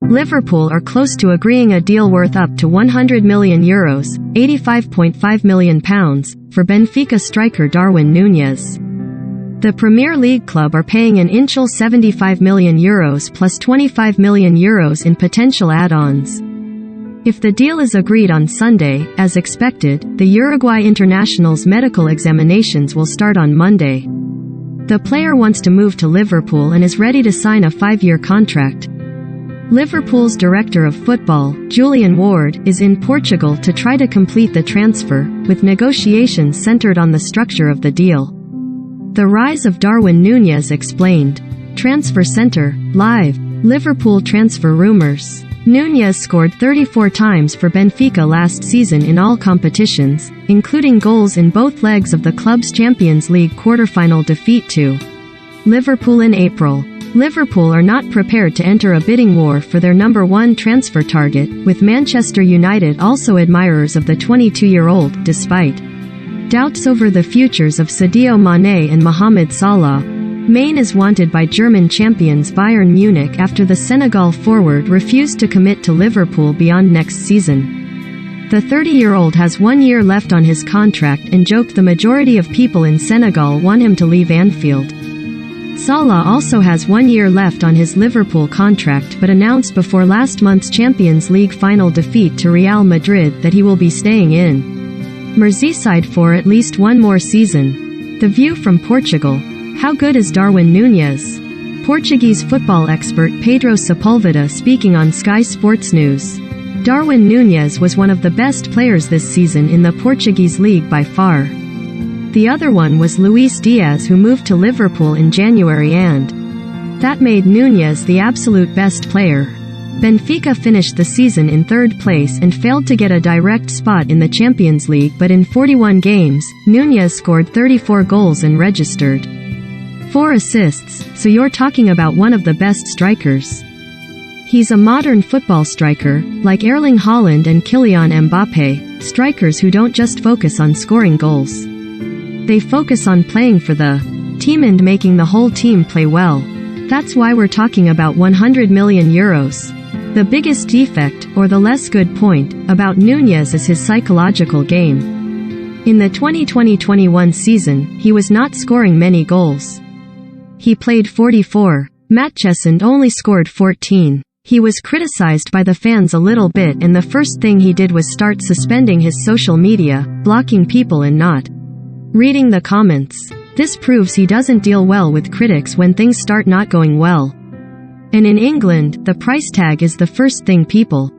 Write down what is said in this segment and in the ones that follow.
Liverpool are close to agreeing a deal worth up to €100 million, £85.5 million, for Benfica striker Darwin Nunez. The Premier League club are paying an initial €75 million plus €25 million in potential add-ons. If the deal is agreed on Sunday, as expected, the Uruguay international's medical examinations will start on Monday. The player wants to move to Liverpool and is ready to sign a 5-year contract. Liverpool's director of football, Julian Ward, is in Portugal to try to complete the transfer, with negotiations centered on the structure of the deal. The rise of Darwin Nunez explained. Transfer Center, Live. Liverpool transfer rumors. Nunez scored 34 times for Benfica last season in all competitions, including goals in both legs of the club's Champions League quarter-final defeat to Liverpool in April. Liverpool are not prepared to enter a bidding war for their number one transfer target, with Manchester United also admirers of the 22-year-old, despite doubts over the futures of Sadio Mane and Mohamed Salah. Mane is wanted by German champions Bayern Munich after the Senegal forward refused to commit to Liverpool beyond next season. The 30-year-old has 1 year left on his contract and joked the majority of people in Senegal want him to leave Anfield. Salah also has 1 year left on his Liverpool contract but announced before last month's Champions League final defeat to Real Madrid that he will be staying in Merseyside for at least one more season. The View from Portugal. How good is Darwin Nunez? Portuguese football expert Pedro Sepulveda speaking on Sky Sports News. Darwin Nunez was one of the best players this season in the Portuguese league by far. The other one was Luis Diaz, who moved to Liverpool in January, and that made Nunez the absolute best player. Benfica finished the season in third place and failed to get a direct spot in the Champions League, but in 41 games, Nunez scored 34 goals and registered 4 assists, so you're talking about one of the best strikers. He's a modern football striker, like Erling Haaland and Kylian Mbappe, strikers who don't just focus on scoring goals. They focus on playing for the team and making the whole team play well. That's why we're talking about €100 million. The biggest defect, or the less good point, about Nunez is his psychological game. In the 2020-21 season, he was not scoring many goals. He played 44 matches and only scored 14. He was criticized by the fans a little bit, and the first thing he did was start suspending his social media, blocking people and not reading the comments. This proves he doesn't deal well with critics when things start not going well. And in England, the price tag is the first thing people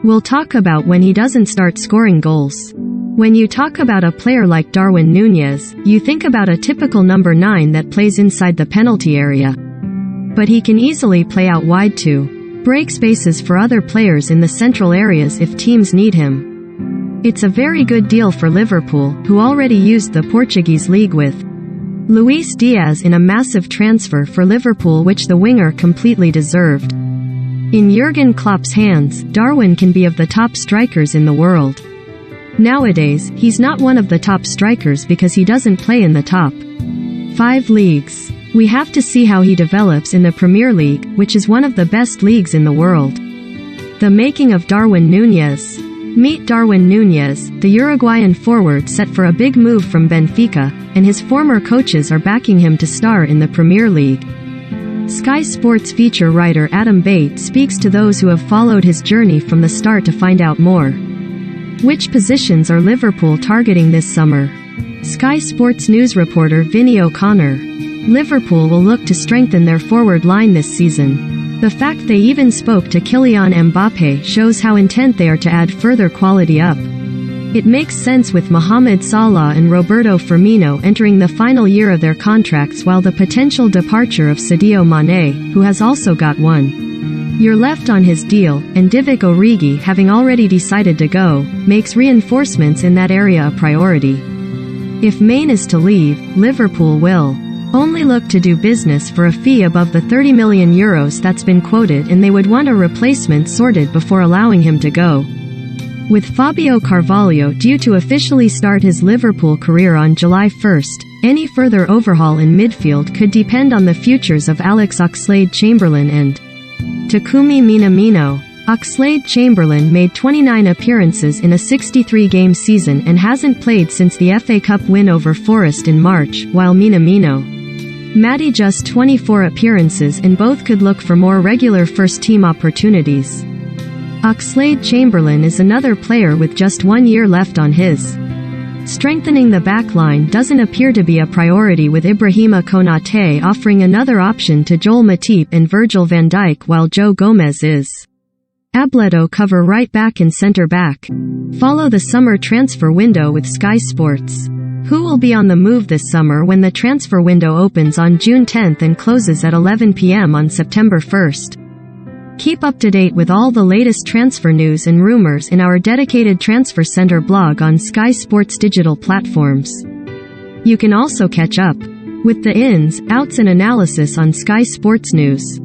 will talk about when he doesn't start scoring goals. When you talk about a player like Darwin Nunez, you think about a typical number 9 that plays inside the penalty area. But he can easily play out wide to break spaces for other players in the central areas if teams need him. It's a very good deal for Liverpool, who already used the Portuguese league with Luis Diaz in a massive transfer for Liverpool, which the winger completely deserved. In Jurgen Klopp's hands, Darwin can be of the top strikers in the world. Nowadays, he's not one of the top strikers because he doesn't play in the top 5 leagues. We have to see how he develops in the Premier League, which is one of the best leagues in the world. The making of Darwin Nunez. Meet Darwin Nunez, the Uruguayan forward set for a big move from Benfica, and his former coaches are backing him to star in the Premier League. Sky Sports feature writer Adam Bates speaks to those who have followed his journey from the start to find out more. Which positions are Liverpool targeting this summer? Sky Sports news reporter Vinny O'Connor. Liverpool will look to strengthen their forward line this season. The fact they even spoke to Kylian Mbappe shows how intent they are to add further quality up. It makes sense with Mohamed Salah and Roberto Firmino entering the final year of their contracts, while the potential departure of Sadio Mane, who has also got 1 year left on his deal, and Divock Origi having already decided to go, makes reinforcements in that area a priority. If Mane is to leave, Liverpool will only look to do business for a fee above the €30 million that's been quoted, and they would want a replacement sorted before allowing him to go. With Fabio Carvalho due to officially start his Liverpool career on July 1st, any further overhaul in midfield could depend on the futures of Alex Oxlade-Chamberlain and Takumi Minamino. Oxlade-Chamberlain made 29 appearances in a 63-game season and hasn't played since the FA Cup win over Forest in March, while Minamino made just 24 appearances and both could look for more regular first-team opportunities. Oxlade-Chamberlain is another player with just 1 year left on his. Strengthening the backline doesn't appear to be a priority, with Ibrahima Konate offering another option to Joel Matip and Virgil van Dijk, while Joe Gomez is Ableto cover right back and center back. Follow the summer transfer window with Sky Sports. Who will be on the move this summer when the transfer window opens on June 10th and closes at 11 p.m. on September 1st? Keep up to date with all the latest transfer news and rumors in our dedicated Transfer Center blog on Sky Sports digital platforms. You can also catch up with the ins, outs and analysis on Sky Sports News.